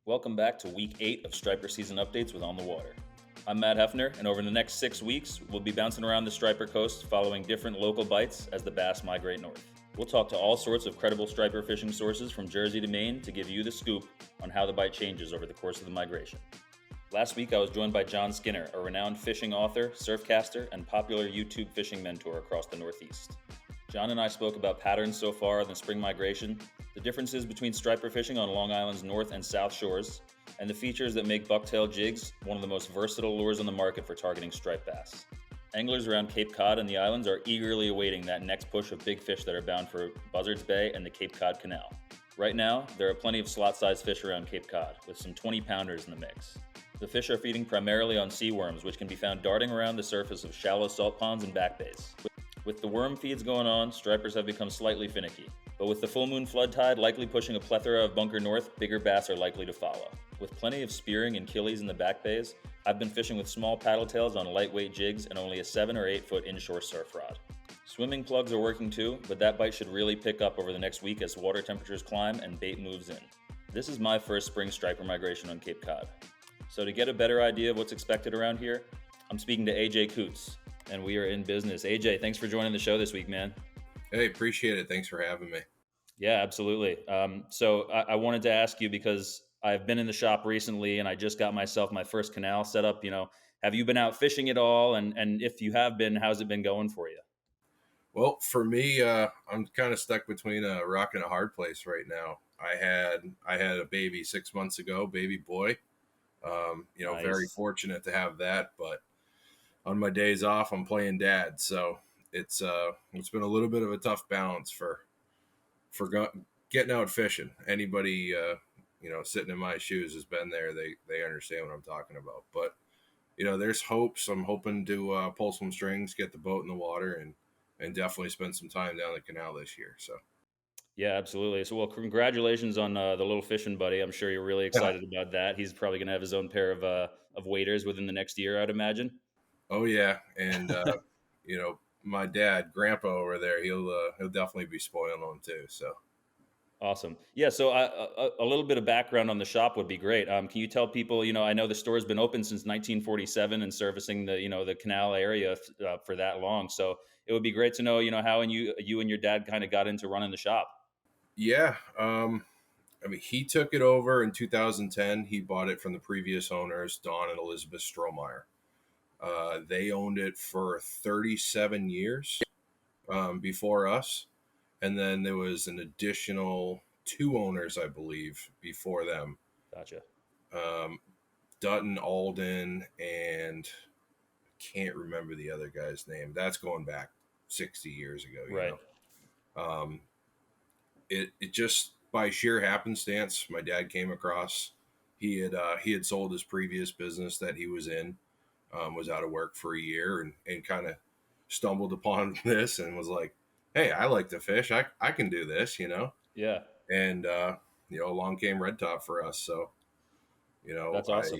Welcome back to Week 8 of Striper Season Updates with On the Water. I'm Matt Haeffner, and over the next 6 weeks, we'll be bouncing around the Striper Coast following different local bites as the bass migrate north. We'll talk to all sorts of credible striper fishing sources from Jersey to Maine to give you the scoop on how the bite changes over the course of the migration. Last week, I was joined by John Skinner, a renowned fishing author, surfcaster, and popular YouTube fishing mentor across the Northeast. John and I spoke about patterns so far in the spring migration, the differences between striper fishing on Long Island's north and south shores, and the features that make bucktail jigs one of the most versatile lures on the market for targeting striped bass. Anglers around Cape Cod and the islands are eagerly awaiting that next push of big fish that are bound for Buzzards Bay and the Cape Cod Canal. Right now, there are plenty of slot-sized fish around Cape Cod, with some 20-pounders in the mix. The fish are feeding primarily on seaworms, which can be found darting around the surface of shallow salt ponds and back bays. With the worm feeds going on, stripers have become slightly finicky. But with the full moon flood tide likely pushing a plethora of bunker north, bigger bass are likely to follow. With plenty of spearing and killies in the back bays, I've been fishing with small paddle tails on lightweight jigs and only a 7 or 8 foot inshore surf rod. Swimming plugs are working too, but that bite should really pick up over the next week as water temperatures climb and bait moves in. This is my first spring striper migration on Cape Cod. So to get a better idea of what's expected around here, I'm speaking to AJ Coots, and we are in business. AJ, thanks for joining the show this week, man. Hey, appreciate it. Thanks for having me. Yeah, absolutely. So I wanted to ask you because I've been in the shop recently and I just got myself my first canal set up. Have you been out fishing at all? And if you have been, how's it been going for you? Well, for me, I'm kind of stuck between a rock and a hard place right now. I had a baby 6 months ago, baby boy. Nice. Very fortunate to have that. But on my days off, I'm playing dad, so it's been a little bit of a tough balance for getting out fishing. Anybody sitting in my shoes has been there. They understand what I'm talking about. But there's hopes. I'm hoping to pull some strings, get the boat in the water, and definitely spend some time down the canal this year. So Yeah, absolutely. So, well, congratulations on the little fishing buddy. I'm sure you're really excited about that. He's probably going to have his own pair of waders within the next year, I'd imagine. Oh yeah, and my dad, Grandpa over there, he'll definitely be spoiling them too. So Awesome. Yeah. So a little bit of background on the shop would be great. Can you tell people, I know the store's been open since 1947 and servicing the canal area for that long. So it would be great to know, how you and your dad kind of got into running the shop. yeah, he took it over in 2010. He bought it from the previous owners, Don and Elizabeth Strohmeyer. They owned it for 37 years before us. And then there was an additional 2 owners, I believe, before them. Gotcha. Dutton, Alden, and I can't remember the other guy's name. That's going back 60 years ago. Right. It just by sheer happenstance, my dad came across. He had sold his previous business that he was in, was out of work for a year, and kind of stumbled upon this and was like, hey, I like to fish. I can do this, Yeah. And, along came Red Top for us. So, That's awesome.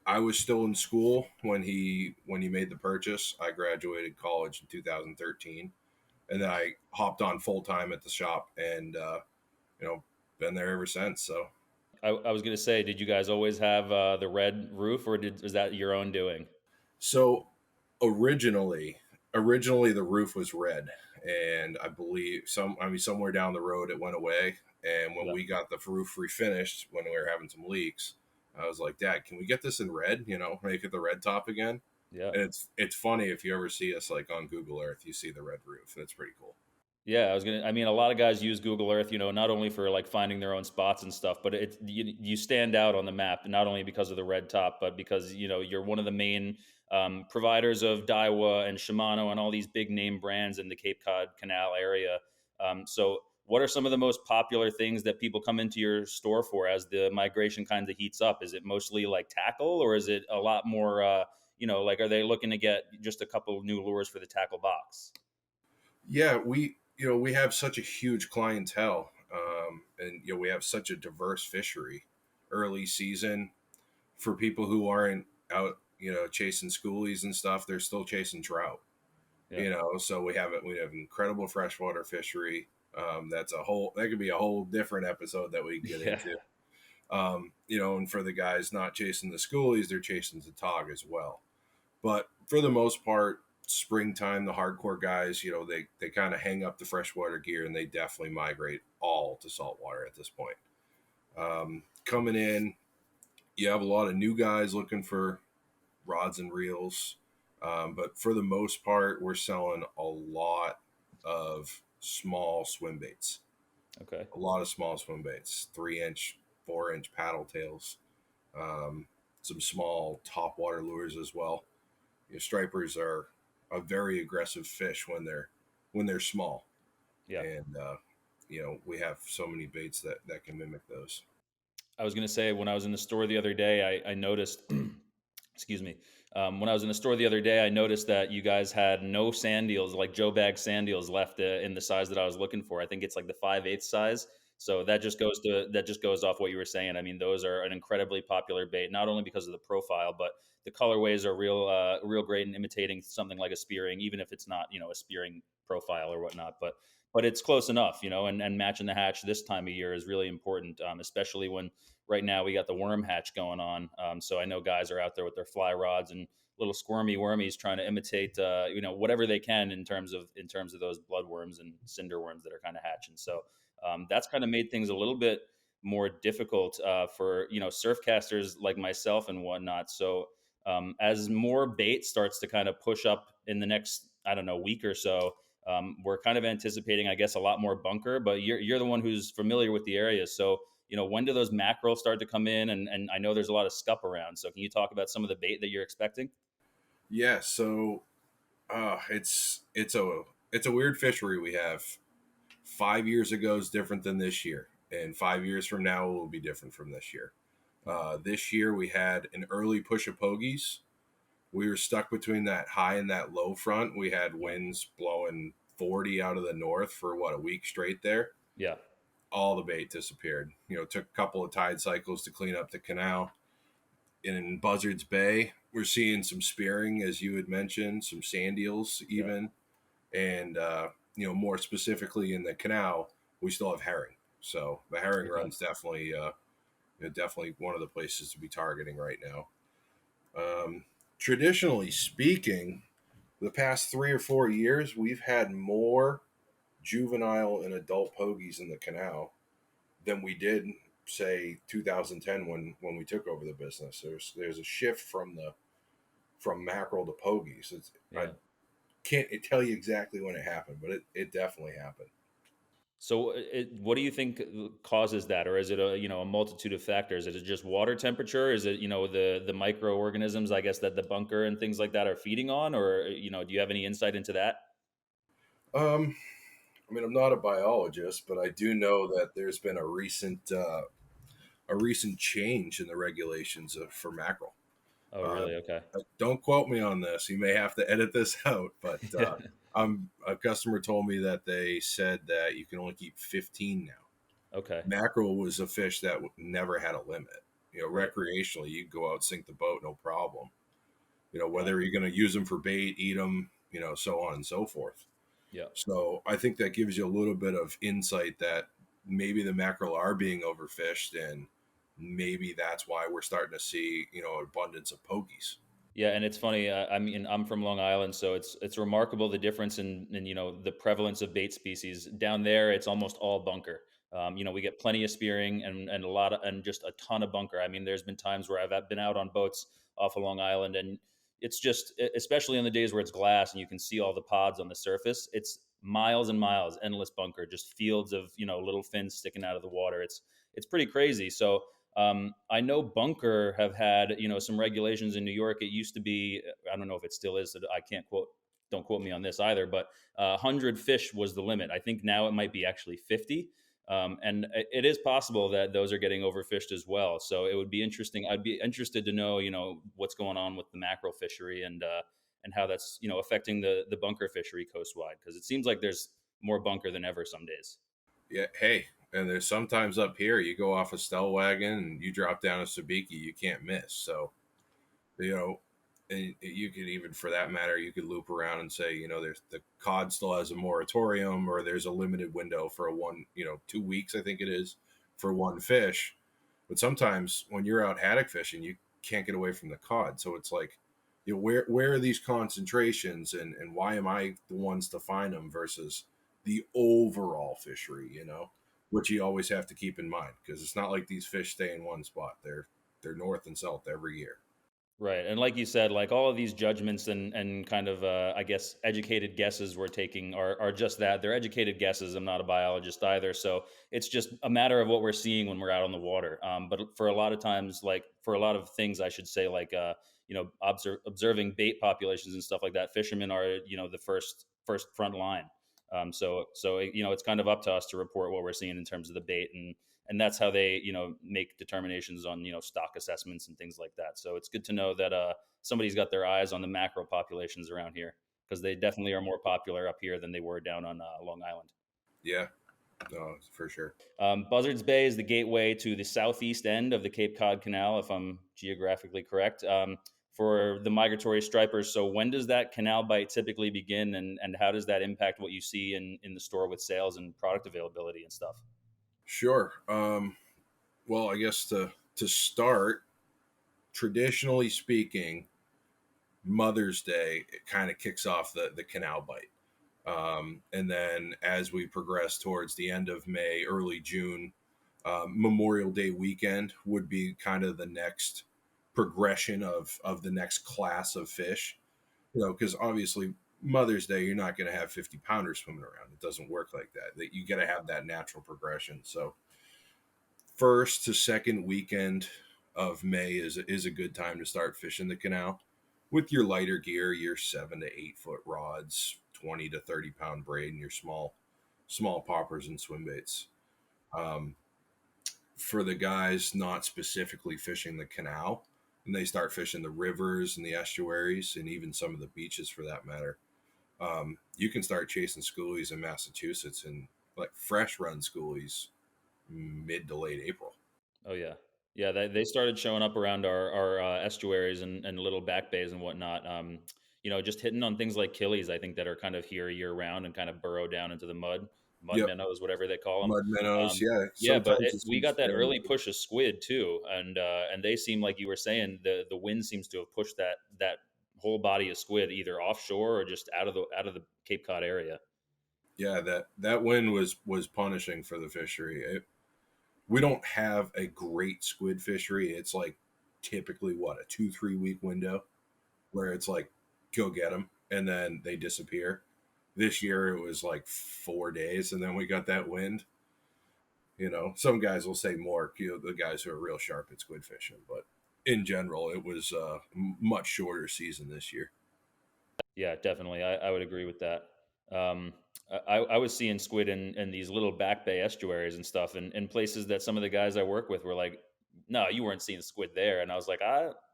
I was still in school when he made the purchase. I graduated college in 2013, and then I hopped on full time at the shop and, been there ever since. So I was going to say, did you guys always have the red roof, or is that your own doing? So originally the roof was red, and I believe somewhere down the road it went away. And when we got the roof refinished, when we were having some leaks, I was like, Dad, can we get this in red? Make it the red top again. Yeah. And it's funny, if you ever see us like on Google Earth, you see the red roof. That's pretty cool. Yeah, a lot of guys use Google Earth, not only for like finding their own spots and stuff, but you stand out on the map, not only because of the red top, but because, you're one of the main providers of Daiwa and Shimano and all these big name brands in the Cape Cod Canal area. So what are some of the most popular things that people come into your store for as the migration kind of heats up? Is it mostly like tackle, or is it a lot more, are they looking to get just a couple of new lures for the tackle box? Yeah, we have such a huge clientele, and we have such a diverse fishery. Early season, for people who aren't out, chasing schoolies and stuff, they're still chasing trout. Yeah. So we have incredible freshwater fishery. That could be a whole different episode that we get into. And for the guys not chasing the schoolies, they're chasing the tog as well. But for the most part, springtime, the hardcore guys, they kind of hang up the freshwater gear and they definitely migrate all to saltwater at this point. Coming in, you have a lot of new guys looking for rods and reels. But for the most part, we're selling a lot of small swim baits. Okay. A lot of small swim baits, 3-inch, 4-inch paddle tails, some small top water lures as well. Stripers are a very aggressive fish when they're small, Yeah. and we have so many baits that can mimic those. I was going to say, when I was in the store the other day, I noticed, excuse me, when I was in the store the other day, I noticed that you guys had no sand eels, like Joe Bag sand eels, left in the size that I was looking for. I think it's like the 5/8 size. So that just goes off what you were saying. I mean, those are an incredibly popular bait, not only because of the profile, but the colorways are real great in imitating something like a spearing, even if it's not, a spearing profile or whatnot. But it's close enough, and matching the hatch this time of year is really important, especially when right now we got the worm hatch going on. So I know guys are out there with their fly rods and little squirmy wormies trying to imitate, whatever they can in terms of those bloodworms and cinder worms that are kind of hatching. So that's kind of made things a little bit more difficult for surf casters like myself and whatnot. So as more bait starts to kind of push up in the next, I don't know, week or so, we're kind of anticipating, I guess, a lot more bunker. But you're the one who's familiar with the area, so when do those mackerel start to come in? And I know there's a lot of scup around. So can you talk about some of the bait that you're expecting? Yeah, so it's a weird fishery we have. 5 years ago is different than this year, and 5 years from now will be different from this year. This year we had an early push of pogies. We were stuck between that high and that low front. We had winds blowing 40 out of the north for a week straight there. Yeah. All the bait disappeared. It took a couple of tide cycles to clean up the canal. In Buzzards Bay, we're seeing some spearing, as you had mentioned, some sand eels even. Yeah. And, more specifically in the canal, we still have herring. So the herring run's definitely one of the places to be targeting right now. Traditionally speaking, the past 3 or 4 years, we've had more juvenile and adult pogies in the canal than we did, say, 2010 when we took over the business. There's a shift from mackerel to pogies. I can't tell you exactly when it happened, but it definitely happened. So what do you think causes that? Or is it a multitude of factors? Is it just water temperature? Is it, the microorganisms, I guess, that the bunker and things like that are feeding on? Or, do you have any insight into that? I mean, I'm not a biologist, but I do know that there's been a recent change in the regulations for mackerel. Oh, really? Okay. Don't quote me on this. You may have to edit this out, but a customer told me that they said that you can only keep 15 now. Okay. Mackerel was a fish that never had a limit. Recreationally, you go out, sink the boat, no problem. Whether you're going to use them for bait, eat them, so on and so forth. Yeah. So I think that gives you a little bit of insight that maybe the mackerel are being overfished, and maybe that's why we're starting to see, abundance of pogies. Yeah, and it's funny. I mean, I'm from Long Island, so it's remarkable the difference in the prevalence of bait species down there. It's almost all bunker. We get plenty of spearing and just a ton of bunker. I mean, there's been times where I've been out on boats off of Long Island, and it's just, especially on the days where it's glass and you can see all the pods on the surface, it's miles and miles, endless bunker, just fields of little fins sticking out of the water. It's pretty crazy. So I know bunker have had some regulations in New York. It used to be, I don't know if it still is. I can't don't quote me on this either, but 100 fish was the limit. I think now it might be actually 50. And it is possible that those are getting overfished as well. So it would be interesting. I'd be interested to know, what's going on with the mackerel fishery and how that's, affecting the bunker fishery coastwide. Because it seems like there's more bunker than ever some days. Yeah. Hey, and there's sometimes up here, you go off a Stellwagen and you drop down a Sabiki, you can't miss. So, and you could even, for that matter, you could loop around and say, there's the cod still has a moratorium, or there's a limited window for 2 weeks, I think it is, for one fish. But sometimes when you're out haddock fishing, you can't get away from the cod. So it's like, where are these concentrations, and why am I the ones to find them versus the overall fishery, which you always have to keep in mind, because it's not like these fish stay in one spot. They're north and south every year. Right. And like you said, like all of these judgments and kind of, I guess, educated guesses we're taking are just that. They're educated guesses. I'm not a biologist either. So it's just a matter of what we're seeing when we're out on the water. But for a lot of times, like for a lot of things, I should say, like, observing bait populations and stuff like that, fishermen are, the first front line. So it's kind of up to us to report what we're seeing in terms of the bait, and that's how they make determinations on stock assessments and things like that. So it's good to know that somebody's got their eyes on the macro populations around here, because they definitely are more popular up here than they were down on Long Island. Yeah, no, for sure. Buzzards Bay is the gateway to the southeast end of the Cape Cod Canal, if I'm geographically correct, for the migratory stripers. So when does that canal bite typically begin, and how does that impact what you see in the store with sales and product availability and stuff? Sure. Well, I guess to start, traditionally speaking, Mother's Day, it kind of kicks off the canal bite. And then as we progress towards the end of May, early June, Memorial Day weekend would be kind of the next progression of the next class of fish. Because obviously Mother's Day, you're not going to have 50 pounders swimming around. It doesn't work like that. That you got to have that natural progression. So first to second weekend of May is a good time to start fishing the canal with your lighter gear, your 7 to 8 foot rods, 20 to 30 pound braid, and your small poppers and swim baits. Um, for the guys not specifically fishing the canal, and they start fishing the rivers and the estuaries and even some of the beaches for that matter, you can start chasing schoolies in Massachusetts and like fresh run schoolies mid to late April. Oh yeah, yeah. They started showing up around our estuaries and little back bays and whatnot. Just hitting on things like killies, I think, that are kind of here year round and kind of burrow down into the mud Yep. minnows, whatever they call them. Mud minnows. Yeah. Yeah, but Sometimes it's we got that very early push of squid too, and they seem, like you were saying, the wind seems to have pushed that whole body of squid either offshore or just out of the Cape Cod area. yeah, that wind was punishing for the fishery. We don't have a great squid fishery. It's like typically what, a 2-3 week window where it's like go get them and then they disappear. This year it was like 4 days and then we got that wind. Some guys will say more, the guys who are real sharp at squid fishing, but in general it was a much shorter season this year. Yeah, definitely. I would agree with that. Um, I was seeing squid in these little back bay estuaries and stuff, and places that some of the guys I work with were like, "No, you weren't seeing squid there." And I was like,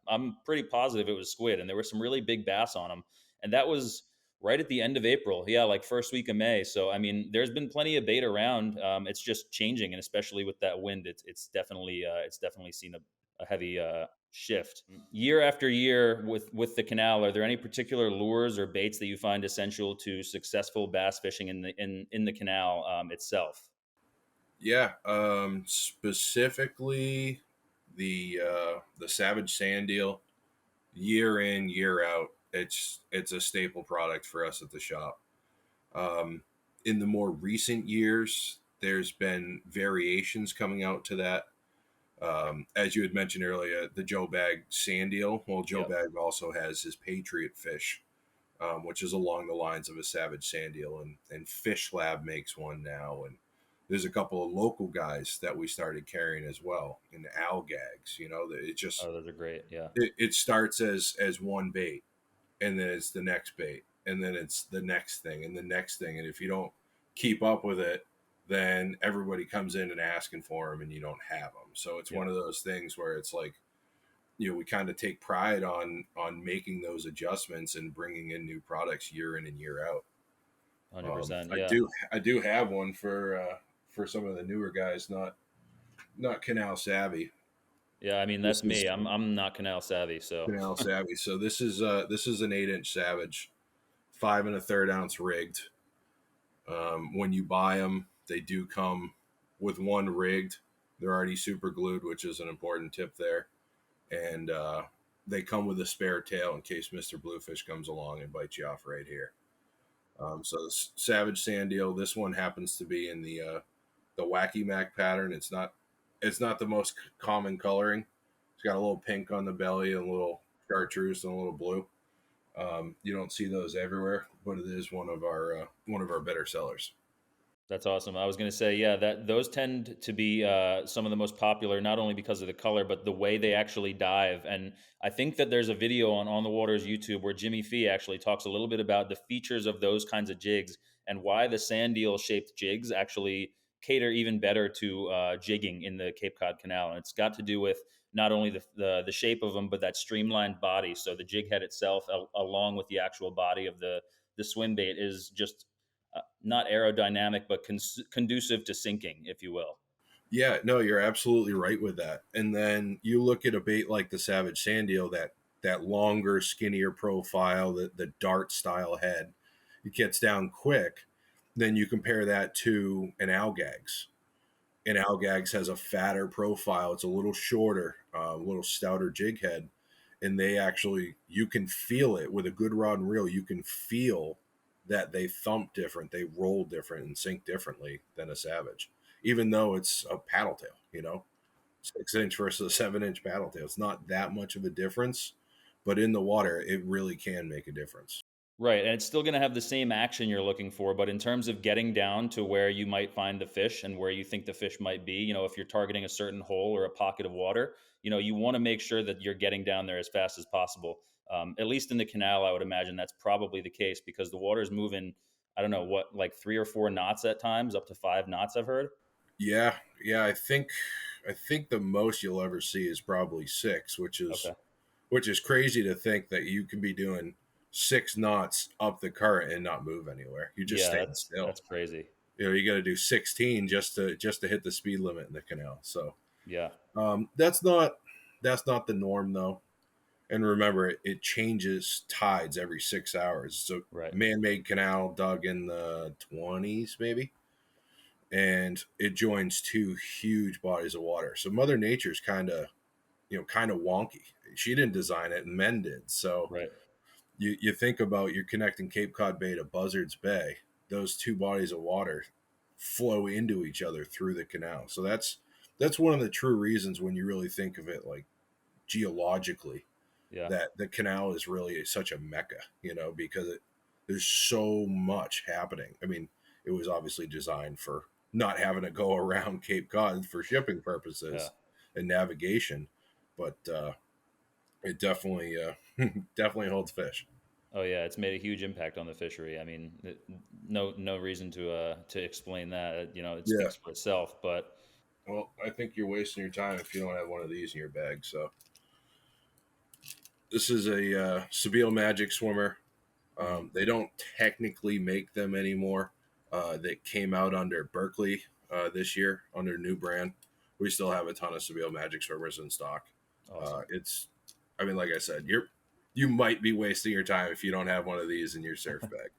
I'm pretty positive it was squid, and there were some really big bass on them, and that was right at the end of April. Yeah, like first week of May. So I mean, there's been plenty of bait around. It's just changing, and especially with that wind, it's definitely seen a heavy shift year after year with the canal. Are there any particular lures or baits that you find essential to successful bass fishing in the canal itself? Yeah, specifically the Savage Sand Deal, year in year out. It's a staple product for us at the shop. Um, in the more recent years, there's been variations coming out to that. As you had mentioned earlier, the Joe Bag Sand Deal. Well, Joe Yep. Bag also has his Patriot Fish, which is along the lines of a Savage Sand Deal, and Fish Lab makes one now, and there's a couple of local guys that we started carrying as well in owl gags. It just Oh, those are great. Yeah. it starts as one bait, and then it's the next bait, and then it's the next thing and the next thing, and if you don't keep up with it, then everybody comes in and asking for them, and you don't have them. So it's Yep. one of those things where it's like, we kind of take pride on making those adjustments and bringing in new products year in and year out. 100%. I Yeah. do I do have one for some of the newer guys, not canal savvy. Yeah. I mean, This that's me. is I'm not canal savvy, so. canal savvy. So this is an 8-inch Savage, 5 1/3 ounce rigged. When you buy them, they do come with one rigged. They're already super glued, which is an important tip there. And they come with a spare tail in case Mr. Bluefish comes along and bites you off right here. So the Savage Sand Eel, this one happens to be in the Wacky Mac pattern. It's not the most common coloring. It's got a little pink on the belly, and a little chartreuse, and a little blue. You don't see those everywhere, but it is one of our better sellers. That's awesome. I was going to say, yeah, that those tend to be some of the most popular, not only because of the color, but the way they actually dive. And I think that there's a video on the Water's YouTube where Jimmy Fee actually talks a little bit about the features of those kinds of jigs and why the sand eel shaped jigs actually cater even better to jigging in the Cape Cod Canal. And it's got to do with not only the shape of them, but that streamlined body. So the jig head itself, along with the actual body of the swim bait, is just not aerodynamic, but conducive to sinking, if you will. Yeah, no, you're absolutely right with that. And then you look at a bait like the Savage Sand Eel, that longer, skinnier profile, the dart style head, it gets down quick. Then you compare that to an Algags. An Algags has a fatter profile. It's a little shorter, a little stouter jig head. And you can feel it with a good rod and reel. You can feel that they thump different, they roll different, and sink differently than a Savage, even though it's a paddle tail, 6-inch versus a 7-inch paddle tail. It's not that much of a difference, but in the water, it really can make a difference. Right, and it's still going to have the same action you're looking for, but in terms of getting down to where you might find the fish and where you think the fish might be, if you're targeting a certain hole or a pocket of water, you want to make sure that you're getting down there as fast as possible. At least in the canal, I would imagine that's probably the case because the water is moving, I don't know, what, like 3 or 4 knots at times, up to 5 knots, I've heard. Yeah, I think the most you'll ever see is probably 6, which is Okay. crazy to think that you can be doing 6 knots up the current and not move anywhere. You just Yeah, stand still. that's crazy. You got to do 16 just to hit the speed limit in the canal. So Yeah, that's not the norm though. And remember, it changes tides every 6 hours. So right. man-made canal dug in the 20s maybe, and it joins 2 huge bodies of water. So Mother Nature's kind of wonky. She didn't design it, and men did. So Right. you think about, you're connecting Cape Cod Bay to Buzzards Bay. Those 2 bodies of water flow into each other through the canal. So that's one of the true reasons, when you really think of it like geologically, Yeah. that the canal is really such a mecca, because there's so much happening. I mean, it was obviously designed for not having to go around Cape Cod for shipping purposes and navigation, but it definitely definitely holds fish. Oh yeah, it's made a huge impact on the fishery. I mean, no reason to explain that. It Yeah. speaks for itself. But Well, I think you're wasting your time if you don't have one of these in your bag. So this is a Sebile Magic swimmer. They don't technically make them anymore. They came out under Berkeley this year under new brand. We still have a ton of Sebile Magic swimmers in stock. awesome. Like I said, you might be wasting your time if you don't have one of these in your surf bag.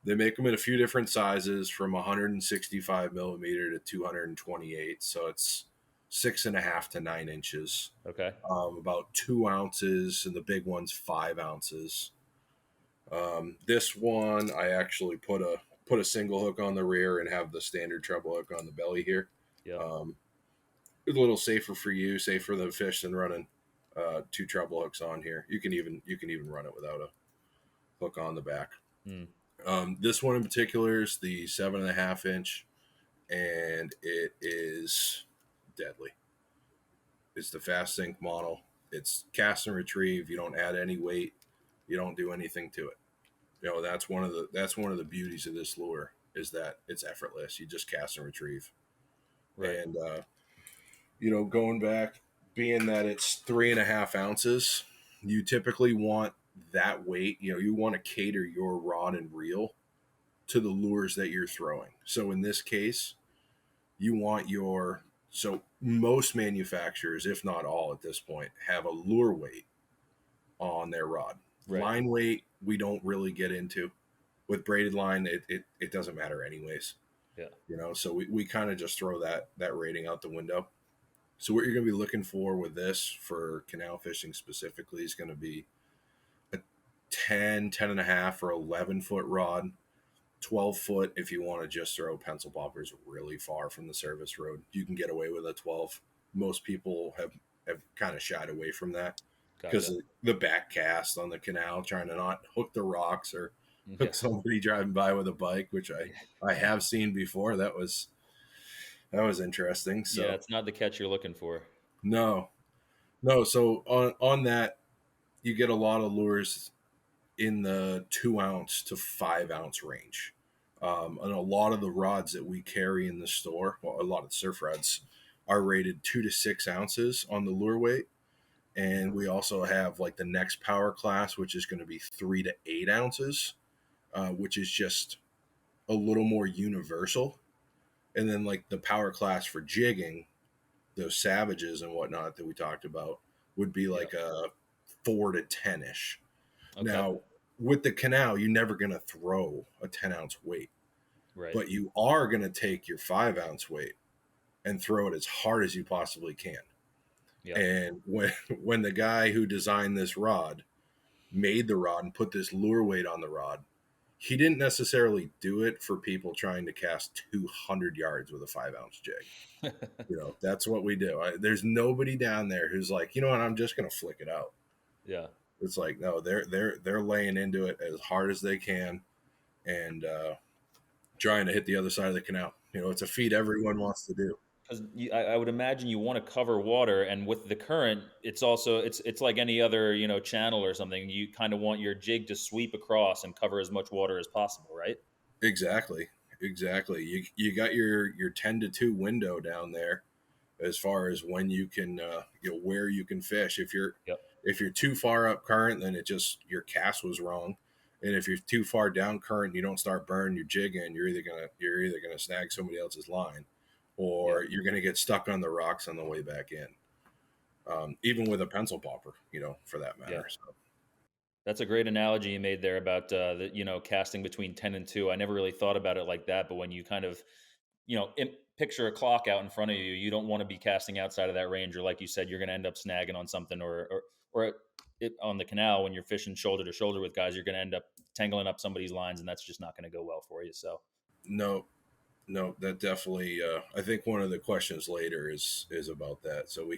They make them in a few different sizes, from 165 millimeter to 228. So it's 6.5 to 9 inches. Okay. About 2 ounces, and the big one's 5 ounces. This one, I actually put a single hook on the rear and have the standard treble hook on the belly here. Yeah. It's a little safer for you, safer for the fish than running 2 treble hooks on here. You can even run it without a hook on the back. This one in particular is the 7.5 inch, and it is deadly. It's the fast sink model. It's cast and retrieve. You don't add any weight. You don't do anything to it. That's one of the beauties of this lure, is that it's effortless. You just cast and retrieve. Right. And going back, being that it's 3.5 ounces, you typically want that weight. You want to cater your rod and reel to the lures that you're throwing. So in this case, you want so most manufacturers, if not all at this point, have a lure weight on their rod. Right. Line weight, we don't really get into. With braided line, it doesn't matter anyways. Yeah. So we kind of just throw that rating out the window. So what you're going to be looking for with this for canal fishing specifically is going to be a 10 and a half or 11-foot rod, 12 foot if you want to just throw pencil poppers really far from the service road. You can get away with a 12. Most people have kind of shied away from that because Gotcha. the back cast on the canal, trying to not hook the rocks or Yeah. hook somebody driving by with a bike, which I have seen before. That was interesting. Yeah, So it's not the catch you're looking for. no, no. So on that, you get a lot of lures in the 2 ounce to 5 ounce range. And a lot of the rods that we carry in the store, well, a lot of surf rods, are rated 2 to 6 ounces on the lure weight. And we also have like the next power class, which is going to be 3 to 8 ounces, which is just a little more universal. And then like the power class for jigging, those savages and whatnot that we talked about, would be Yeah. like a 4 to 10-ish. Okay. Now, with the canal, you're never going to throw a 10-ounce weight, Right. but you are going to take your 5-ounce weight and throw it as hard as you possibly can. Yeah. And when the guy who designed this rod made the rod and put this lure weight on the rod, he didn't necessarily do it for people trying to cast 200 yards with a 5-ounce jig. That's what we do. There's nobody down there who's like, you know what, I'm just going to flick it out. Yeah. It's like, no, they're laying into it as hard as they can and trying to hit the other side of the canal. It's a feat everyone wants to do. Because I would imagine you want to cover water, and with the current, it's also it's like any other channel or something. You kind of want your jig to sweep across and cover as much water as possible, right? Exactly. You got your 10 to 2 window down there as far as when you can where you can fish. Yep. If you're too far up current, then your cast was wrong. And if you're too far down current, you don't start burning your jig in, you're either gonna snag somebody else's line, Yeah. or you're gonna get stuck on the rocks on the way back in. Even with a pencil popper, for that Yeah. matter. So That's a great analogy you made there about casting between 10 and 2. I never really thought about it like that, but when you kind of picture a clock out in front of you, you don't want to be casting outside of that range, or like you said, you're going to end up snagging on something, or on the canal when you're fishing shoulder to shoulder with guys, you're going to end up tangling up somebody's lines, and that's just not going to go well for you. So no, no, that definitely. I think one of the questions later is about that, so we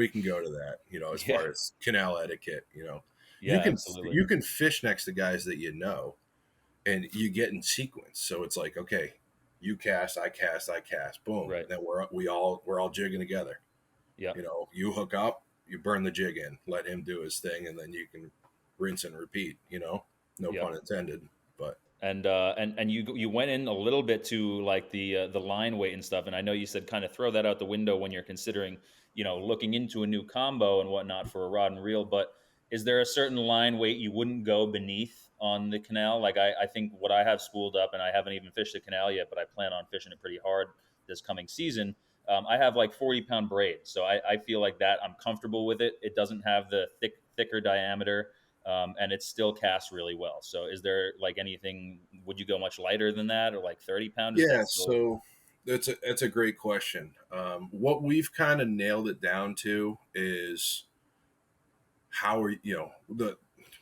can go to that. As yeah, far as canal etiquette, you yeah, can absolutely, you can fish next to guys that and you get in sequence. So it's like, okay, you cast, I cast, boom. right, Then we're all jigging together. yeah, You hook up, you burn the jig in, let him do his thing, and then you can rinse and repeat. No yeah. pun intended, but And you went in a little bit to like the line weight and stuff, and I know you said kind of throw that out the window when you're considering looking into a new combo and whatnot for a rod and reel. But is there a certain line weight you wouldn't go beneath on the canal? Like I think what I have spooled up, and I haven't even fished the canal yet, but I plan on fishing it pretty hard this coming season. I have like 40-pound braid, so I feel like that I'm comfortable with it. It doesn't have the thicker diameter, and it still casts really well. So is there like anything, would you go much lighter than that, or like 30 pound? Is yeah. that still So that's a great question. What we've kind of nailed it down to is how are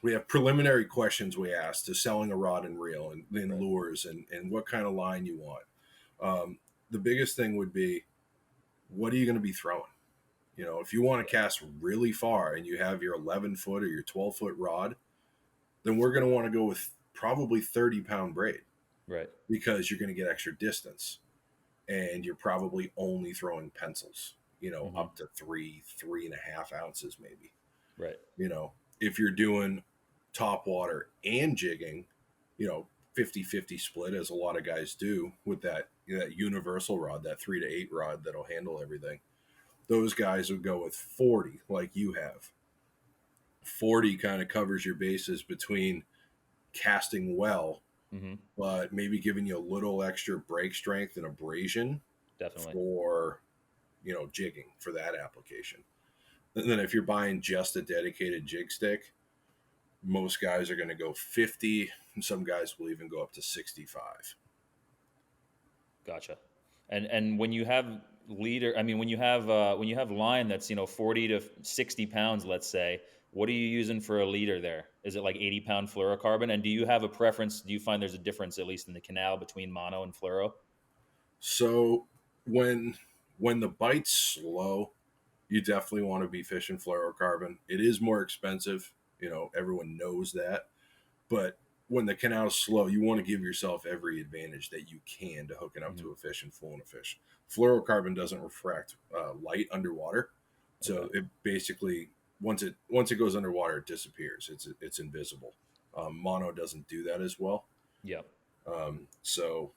we have preliminary questions we ask to selling a rod and reel and then right? lures and what kind of line you want. The biggest thing would be, what are you going to be throwing? If you want to Yeah, cast really far and you have your 11-foot or your 12-foot rod, then we're going to want to go with probably 30-pound braid, right. because you're going to get extra distance and you're probably only throwing pencils, Hmm. up to 3.5 ounces maybe. Right. If you're doing top water and jigging, 50-50 split, as a lot of guys do with that universal rod, that 3 to 8 rod that'll handle everything. Those guys would go with 40, like you have. 40 kind of covers your bases between casting well, Hmm. but maybe giving you a little extra break strength and abrasion Definitely. for, jigging for that application. And then if you're buying just a dedicated jig stick, most guys are going to go 50, and some guys will even go up to 65. Gotcha. And when you have leader, I mean, when you have line that's 40 to 60 pounds, let's say, what are you using for a leader there? Is it like 80-pound fluorocarbon? And do you have a preference? Do you find there's a difference, at least in the canal, between mono and fluoro? So when the bite's slow, you definitely want to be fishing fluorocarbon. It is more expensive, everyone knows that. But when the canal's slow, you want to give yourself every advantage that you can to hooking up Mhm. to a fish and fooling a fish. Fluorocarbon doesn't refract light underwater, Okay. so it basically once it goes underwater, it disappears. It's invisible. Mono doesn't do that as well. Yeah. So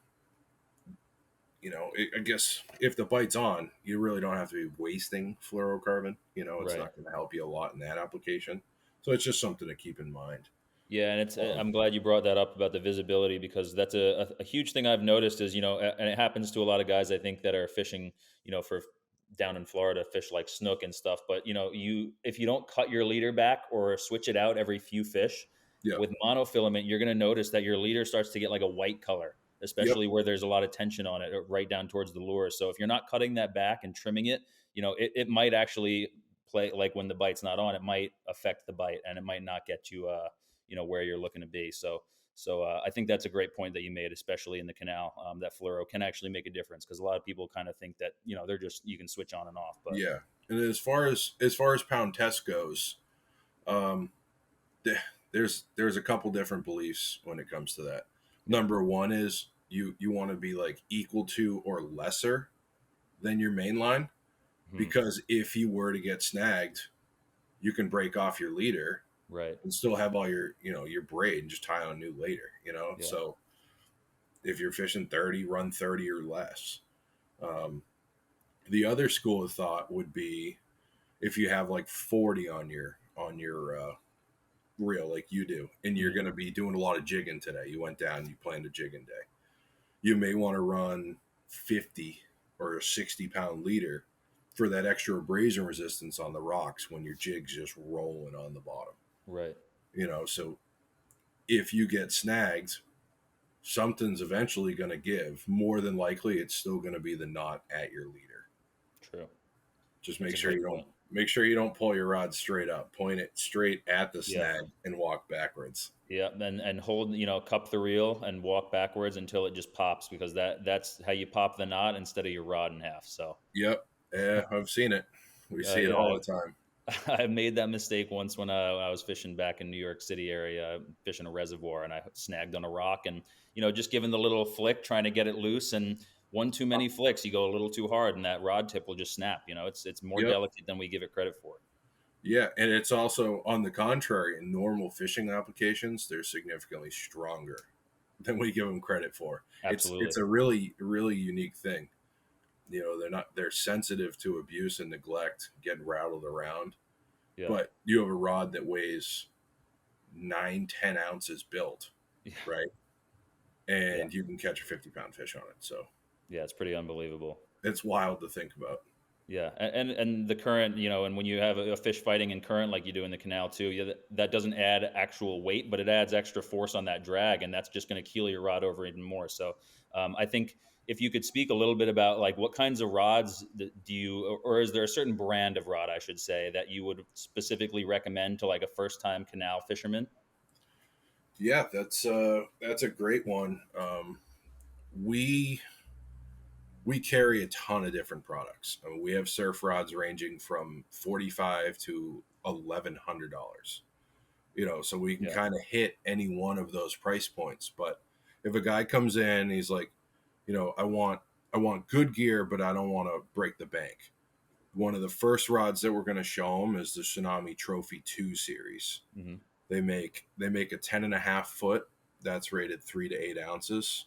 I guess if the bite's on, you really don't have to be wasting fluorocarbon. It's Right. not going to help you a lot in that application. So it's just something to keep in mind. Yeah, and it's Um, I'm glad you brought that up about the visibility, because that's a huge thing I've noticed is, and it happens to a lot of guys I think that are fishing, for down in Florida, fish like snook and stuff. But you if you don't cut your leader back or switch it out every few fish yeah. with monofilament, you're going to notice that your leader starts to get like a white color, Yep. especially where there's a lot of tension on it, right down towards the lure. So if you're not cutting that back and trimming it, it might actually play like when the bite's not on, it might affect the bite and it might not get you where you're looking to be. So I think that's a great point that you made, especially in the canal. That fluoro can actually make a difference, because a lot of people kind of think that they're just, you can switch on and off, but Yeah. And as far as pound test goes, um, there's a couple different beliefs when it comes to that. yeah. Number one is you want to be like equal to or lesser than your main line, Hmm. because if you were to get snagged, you can break off your leader Right. and still have all your braid and just tie on new later. Yeah. So if you're fishing 30, run 30 or less. Um, the other school of thought would be if you have like 40 on your reel like you do, and you're Hmm. going to be doing a lot of jigging today. You went down, you planned a jigging day. You may want to run 50 or a 60-pound leader for that extra abrasion resistance on the rocks when your jig's just rolling on the bottom. Right. So if you get snagged, something's eventually going to give. More than likely, it's still going to be the knot at your leader. True. Just That's make a sure great you don't point. make sure you don't pull your rod straight up. Point it straight at the Yeah. snag and walk backwards. Yeah, and hold, cup the reel and walk backwards until it just pops, because that's how you pop the knot instead of your rod in half. So Yep. Yeah, I've seen it. We see it yeah, all the time. I made that mistake once when I was fishing back in New York City area, fishing a reservoir, and I snagged on a rock, and just giving the little flick, trying to get it loose, and one too many flicks, you go a little too hard, and that rod tip will just snap. It's more Yep. delicate than we give it credit for. Yeah, and it's also on the contrary, in normal fishing applications, they're significantly stronger than we give them credit for. It's Absolutely. a really really unique thing. They're sensitive to abuse and neglect, getting rattled around. Yeah. But you have a rod that weighs 9-10 ounces built, Yeah. right? Yeah. And you can catch a 50-pound fish on it. So Yeah. It's pretty unbelievable. it's wild to think about. Yeah, and the current, and when you have a fish fighting in current like you do in the canal too, yeah, that doesn't add actual weight, but it adds extra force on that drag, and that's just going to keel your rod over even more. So, I think if you could speak a little bit about like what kinds of rods do you, or is there a certain brand of rod, I should say, that you would specifically recommend to like a first time canal fisherman? Yeah, that's a great one. We we carry a ton of different products. I mean, we have surf rods ranging from 45 to $1,100. So we can Yeah. kind of hit any one of those price points. But if a guy comes in, he's like, I want good gear, but I don't want to break the bank. One of the first rods that we're going to show him is the Tsunami Trophy 2 series. Hmm. They make a 10.5 foot that's rated 3 to 8 ounces,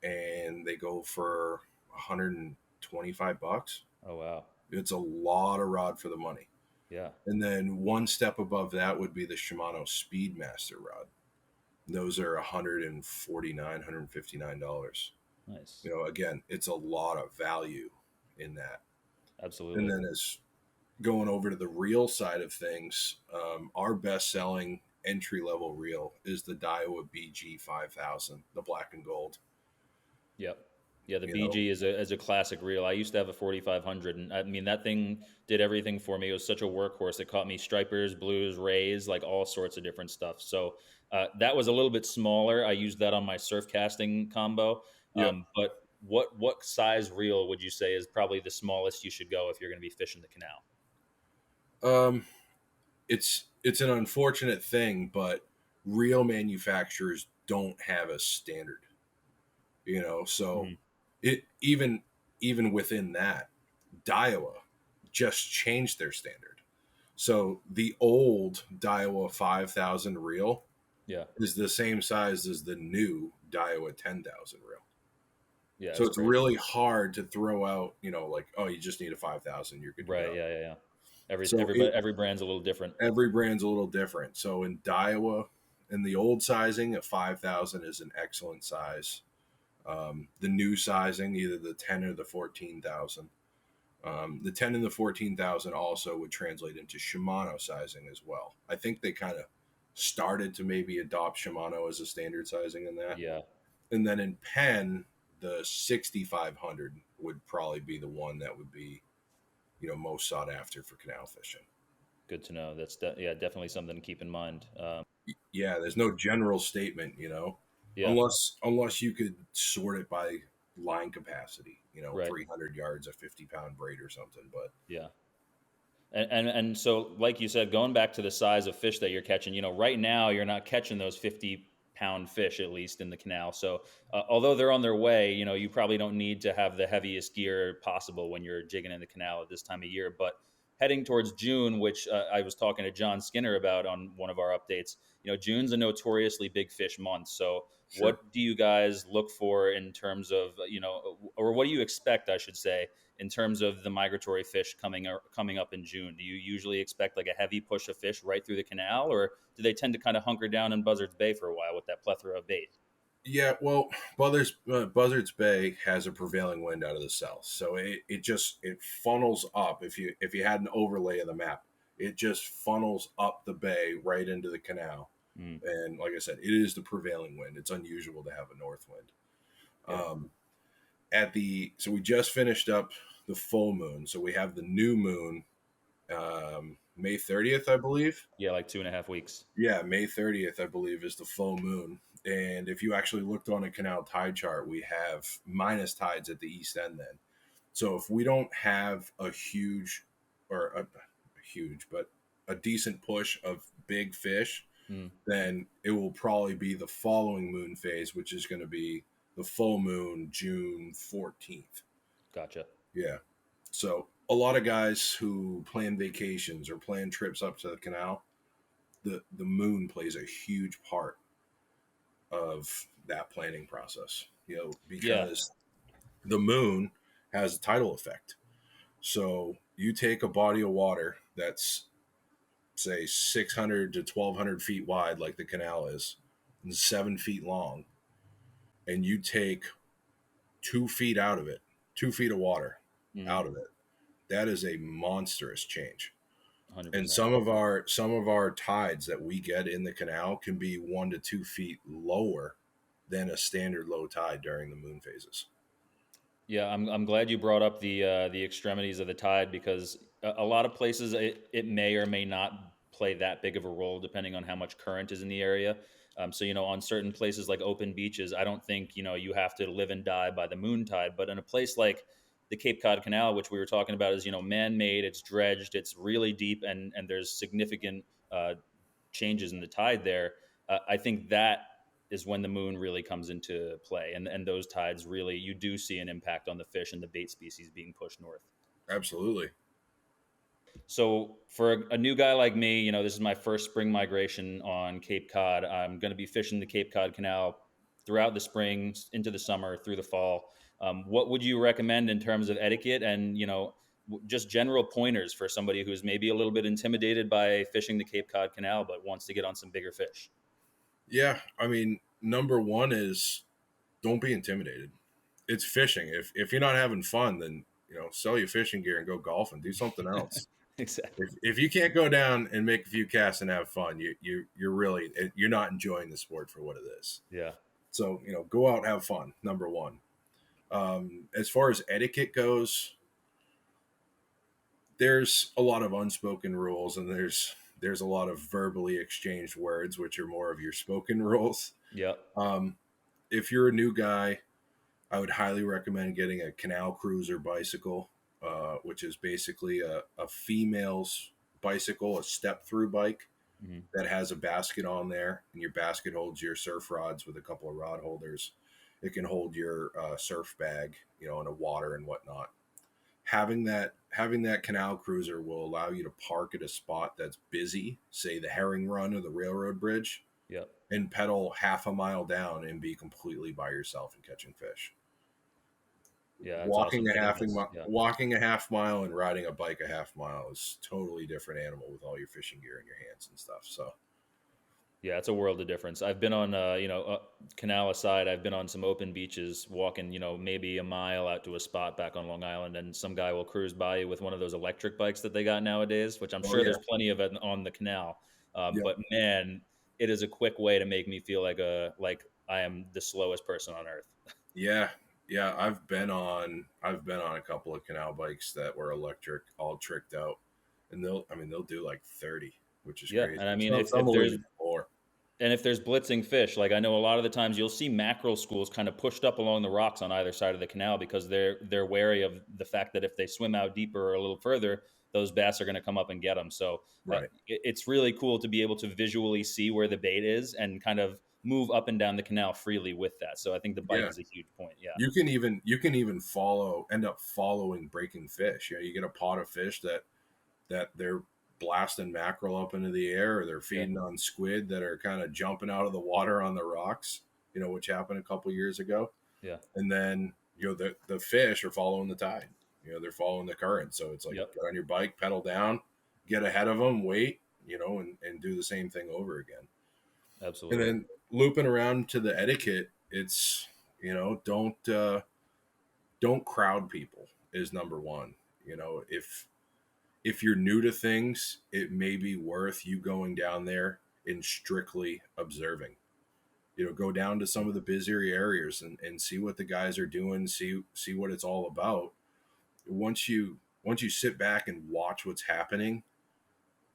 and they go for $125. Oh wow. It's a lot of rod for the money. Yeah. And then one step above that would be the Shimano Speedmaster rod. Those are $149, $159. Nice. Again, it's a lot of value in that. And Absolutely. then as going over to the reel side of things, our best selling entry level reel is the Daiwa BG 5000, the black and gold. Yep. Yeah, the you know. BG is a classic reel. I used to have a 4500, and I mean that thing did everything for me. It was such a workhorse. It caught me stripers, blues, rays, like all sorts of different stuff. So that was a little bit smaller. I used that on my surf casting combo. Yep. But what size reel would you say is probably the smallest you should go if you're going to be fishing the canal? Um, it's an unfortunate thing, but real manufacturers don't have a standard, so Mhm. it even within that, Daiwa just changed their standard. So the old Daiwa 5000 reel Yeah, is the same size as the new Daiwa 10,000 reel. yeah, So it's it's crazy. really hard to throw out, like, oh, you just need a 5,000, you're good to Right? go. Yeah, yeah, yeah. So it Every brand's a little different. every brand's a little different. So in Daiwa, in the old sizing, a 5,000 is an excellent size. The new sizing, either the 10 or the 14,000. The 10 and the 14,000 also would translate into Shimano sizing as well. I think they kind of started to maybe adopt Shimano as a standard sizing in that. Yeah. And then in Penn, the 6,500 would probably be the one that would be, most sought after for canal fishing. Good to know. Yeah, definitely something to keep in mind. Yeah, there's no general statement, Yeah, unless you could sort it by line capacity, right. 300 yards, a 50-pound braid or something. But Yeah. And so, like you said, going back to the size of fish that you're catching, right now you're not catching those 50-pound fish, at least in the canal. So, although they're on their way, you probably don't need to have the heaviest gear possible when you're jigging in the canal at this time of year. But heading towards June, which I was talking to John Skinner about on one of our updates, June's a notoriously big fish month. So, sure. what do you guys look for in terms of, or what do you expect, I should say, in terms of the migratory fish coming up in June? Do you usually expect like a heavy push of fish right through the canal, or do they tend to kind of hunker down in Buzzards Bay for a while with that plethora of bait? Yeah, well, Buzzards Bay has a prevailing wind out of the south, so it funnels up. If you had an overlay of the map, it just funnels up the bay right into the canal. Mm, And like I said, it is the prevailing wind. It's unusual to have a north wind. yeah, Um, so we just finished up the full moon, so we have the new moon, May 30th, I believe. yeah, like 2.5 weeks. Yeah, May 30th, I believe, is the full moon. And if you actually looked on a canal tide chart, we have minus tides at the east end then. So if we don't have a huge, but a decent push of big fish, Mm, then it will probably be the following moon phase, which is going to be the full moon, June 14th. gotcha. Yeah. So a lot of guys who plan vacations or plan trips up to the canal, the moon plays a huge part of that planning process, Yeah, because the moon has a tidal effect. So you take a body of water that's, say, 600 to 1,200 feet wide, like the canal is, and 7 feet long, and you take 2 feet out of it, 2 feet of water mm, out of it. That is a monstrous change. And 100%. some of our tides that we get in the canal can be 1 to 2 feet lower than a standard low tide during the moon phases. Yeah, I'm glad you brought up the extremities of the tide, because a lot of places it may or may not play that big of a role depending on how much current is in the area. So on certain places like open beaches, I don't think you have to live and die by the moon tide. But in a place like the Cape Cod Canal, which we were talking about, is man-made, it's dredged, it's really deep, and there's significant changes in the tide there. I think that is when the moon really comes into play, and those tides really, you do see an impact on the fish and the bait species being pushed north. Absolutely. So for a new guy like me, this is my first spring migration on Cape Cod. I'm going to be fishing the Cape Cod Canal throughout the spring, into the summer, through the fall. What would you recommend in terms of etiquette and just general pointers for somebody who's maybe a little bit intimidated by fishing the Cape Cod Canal but wants to get on some bigger fish? Yeah, I mean, number one is don't be intimidated. It's fishing. If you're not having fun, then sell your fishing gear and go golfing. Do something else. Exactly. If you can't go down and make a few casts and have fun, you're not enjoying the sport for what it is. Yeah. So go out and have fun. Number one. As far as etiquette goes, there's a lot of unspoken rules, and there's a lot of verbally exchanged words, which are more of your spoken rules. Yep. Um, if you're a new guy, I would highly recommend getting a canal cruiser bicycle, which is basically a female's bicycle, a step through bike Hmm. that has a basket on there, and your basket holds your surf rods with a couple of rod holders. It can hold your surf bag, and a water and whatnot. Having that canal cruiser will allow you to park at a spot that's busy, say the Herring Run or the railroad bridge, Yep. and pedal half a mile down and be completely by yourself and catching fish. Yeah, that's Walking awesome. a I think half that's yeah. walking a half mile and riding a bike a half mile is totally different animal with all your fishing gear in your hands and stuff. So Yeah, it's a world of difference. I've been on, canal aside, I've been on some open beaches, walking, maybe a mile out to a spot back on Long Island, and some guy will cruise by you with one of those electric bikes that they got nowadays, which I'm oh sure yeah, there's plenty of it on the canal. yeah, But man, it is a quick way to make me feel like I am the slowest person on earth. yeah, yeah. I've been on a couple of canal bikes that were electric, all tricked out, and they'll do like 30, which is Yeah, crazy. and I mean, Some if will there's even more. and if there's blitzing fish, like I know a lot of the times you'll see mackerel schools kind of pushed up along the rocks on either side of the canal because they're wary of the fact that if they swim out deeper or a little further, those bass are going to come up and get them. So Right. it's really cool to be able to visually see where the bait is and kind of move up and down the canal freely with that. So I think the bike Yeah. is a huge point. Yeah, You can even end up following breaking fish. You get a pot of fish that they're blasting mackerel up into the air, or they're yeah, feeding on squid that are kind of jumping out of the water on the rocks, which happened a couple years ago. yeah, And then, the fish are following the tide, they're following the current. So it's like, yep, get on your bike, pedal down, get ahead of them, wait, and do the same thing over again. And absolutely. then looping around to the etiquette, it's, don't crowd people is number one. If you're new to things, it may be worth you going down there and strictly observing. Go down to some of the busier areas and see what the guys are doing, see what it's all about. Once you sit back and watch what's happening,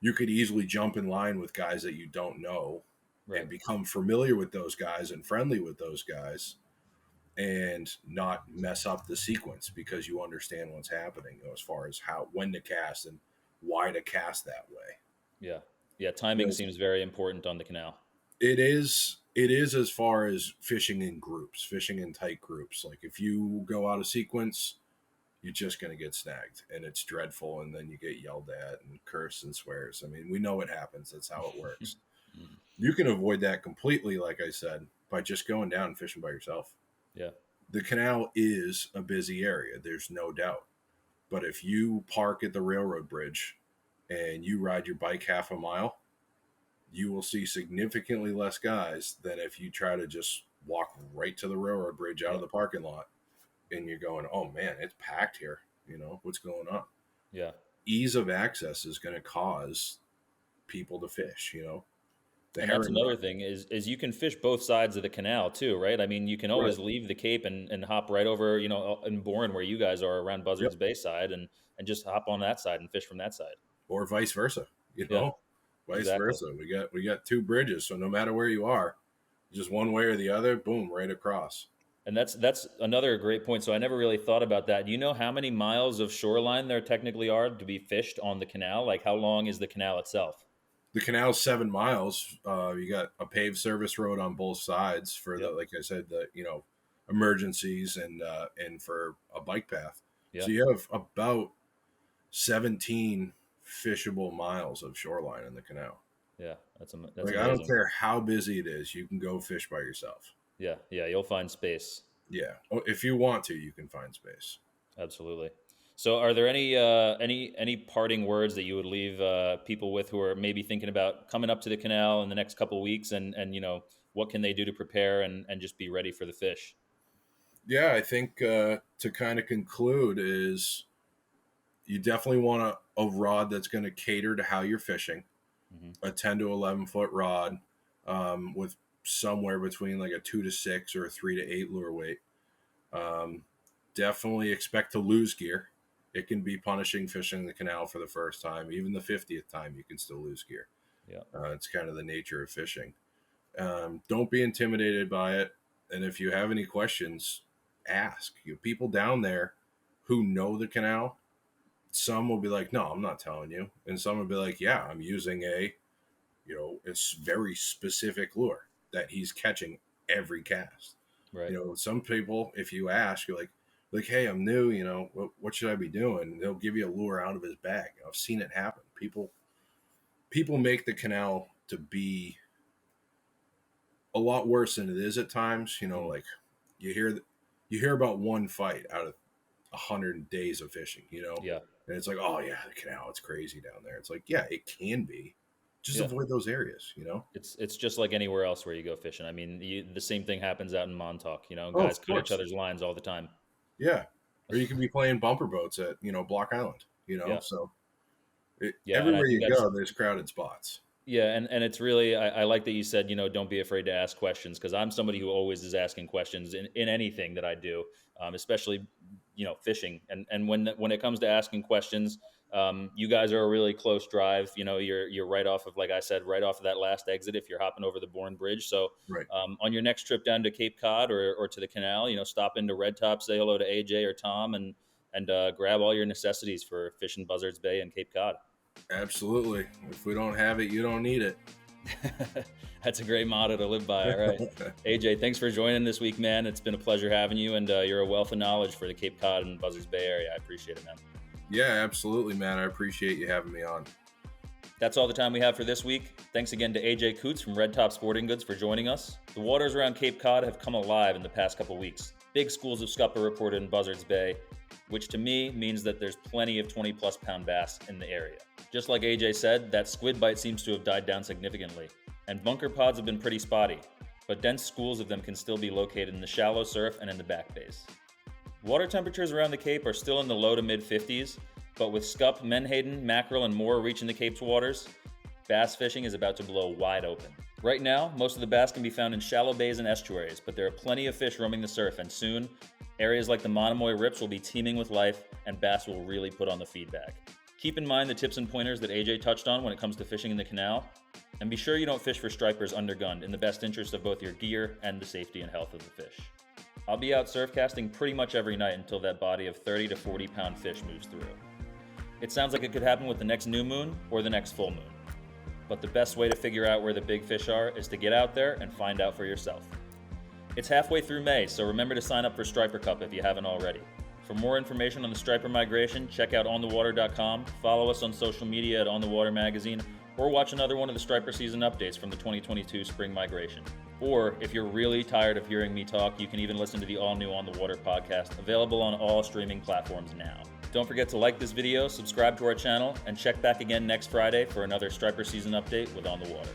you could easily jump in line with guys that you don't know and Right. become familiar with those guys and friendly with those guys, and not mess up the sequence because you understand what's happening, as far as when to cast and why to cast that way. Yeah, yeah. Timing Because seems very important on the canal. it is as far as fishing in groups, fishing in tight groups. Like, if you go out of sequence, you're just going to get snagged, and it's dreadful, and then you get yelled at and cursed and swears. I mean, we know what happens. That's how it works. You can avoid that completely, like I said, by just going down and fishing by yourself. Yeah, The canal is a busy area, there's no doubt. But if you park at the railroad bridge and you ride your bike half a mile, you will see significantly less guys than if you try to just walk right to the railroad bridge out yeah, of the parking lot, and you're going, oh man, it's packed here. What's going on? yeah. Ease of access is going to cause people to fish. The And that's herring another run. thing is you can fish both sides of the canal too, right? I mean, you can Right. always leave the Cape and hop right over, in Bourne where you guys are around Yep. Buzzards Bay side and just hop on that side and fish from that side. Or vice versa. you Yeah, know, Vice exactly. versa. We got two bridges, so no matter where you are, just one way or the other, boom, right across. And that's another great point. So I never really thought about that. Do you know how many miles of shoreline there technically are to be fished on the canal? Like how long is the canal itself? The canal's 7 miles. You got a paved service road on both sides for Yep. like I said, the emergencies, and for a bike path. Yeah. So you have about 17 fishable miles of shoreline in the canal. Yeah. That's Like, I don't amazing. care how busy it is, you can go fish by yourself. Yeah. Yeah. You'll find space. Yeah. Oh, if you want to, you can find space. Absolutely. So, are there any parting words that you would leave people with who are maybe thinking about coming up to the canal in the next couple of weeks, and what can they do to prepare and just be ready for the fish? Yeah, I think to kind of conclude is, you definitely want a rod that's going to cater to how you're fishing. Hmm. A 10 to 11 foot rod, with somewhere between like a 2 to 6 or a 3 to 8 lure weight. definitely expect to lose gear. It can be punishing fishing the canal for the first time. Even the 50th time, you can still lose gear. Yeah. It's kind of the nature of fishing. Don't be intimidated by it. And if you have any questions, ask. People down there who know the canal, some will be like, no, I'm not telling you. And some will be like, yeah, I'm using a very specific lure that he's catching every cast. Right. Some people, if you ask, you're like, hey, I'm new, what should I be doing? They'll give you a lure out of his bag. I've seen it happen. People make the canal to be a lot worse than it is at times. Like you hear about one fight out of 100 days of fishing, Yeah. and it's like, oh yeah, the canal, it's crazy down there. It's like, yeah, it can be. Just avoid those areas, It's just like anywhere else where you go fishing. I mean, the same thing happens out in Montauk. Oh, Guys of cut each course. other's lines all the time. Yeah, or you can be playing bumper boats at Block Island. Yeah. So And I everywhere think you go, there's crowded spots. Yeah, and it's really, I like that you said, don't be afraid to ask questions, because I'm somebody who always is asking questions in anything that I do, especially, fishing. And when it comes to asking questions, you guys are a really close drive. You're right off of, like I said, right off of that last exit if you're hopping over the Bourne Bridge. So Right. On your next trip down to Cape Cod or to the canal, stop into Red Top, say hello to AJ or Tom, and grab all your necessities for fishing Buzzards Bay and Cape Cod. Absolutely. If we don't have it, you don't need it. That's a great motto to live by. All right. AJ, thanks for joining this week, man. It's been a pleasure having you, and you're a wealth of knowledge for the Cape Cod and Buzzards Bay area. I appreciate it, man. Yeah, absolutely, man. I appreciate you having me on. That's all the time we have for this week. Thanks again to AJ Coots from Red Top Sporting Goods for joining us. The waters around Cape Cod have come alive in the past couple weeks. Big schools of scupper reported in Buzzards Bay, which to me means that there's plenty of 20-plus pound bass in the area. Just like AJ said, that squid bite seems to have died down significantly, and bunker pods have been pretty spotty, but dense schools of them can still be located in the shallow surf and in the back bays. Water temperatures around the Cape are still in the low to mid-50s, but with scup, menhaden, mackerel, and more reaching the Cape's waters, bass fishing is about to blow wide open. Right now, most of the bass can be found in shallow bays and estuaries, but there are plenty of fish roaming the surf, and soon, areas like the Monomoy Rips will be teeming with life, and bass will really put on the feedback. Keep in mind the tips and pointers that AJ touched on when it comes to fishing in the canal, and be sure you don't fish for stripers undergunned in the best interest of both your gear and the safety and health of the fish. I'll be out surf casting pretty much every night until that body of 30 to 40 pound fish moves through. It sounds like it could happen with the next new moon or the next full moon. But the best way to figure out where the big fish are is to get out there and find out for yourself. It's halfway through May, so remember to sign up for Striper Cup if you haven't already. For more information on the striper migration, check out onthewater.com, follow us on social media at On The Water Magazine, or watch another one of the striper season updates from the 2022 spring migration. Or, if you're really tired of hearing me talk, you can even listen to the all-new On The Water podcast, available on all streaming platforms now. Don't forget to like this video, subscribe to our channel, and check back again next Friday for another striper season update with On The Water.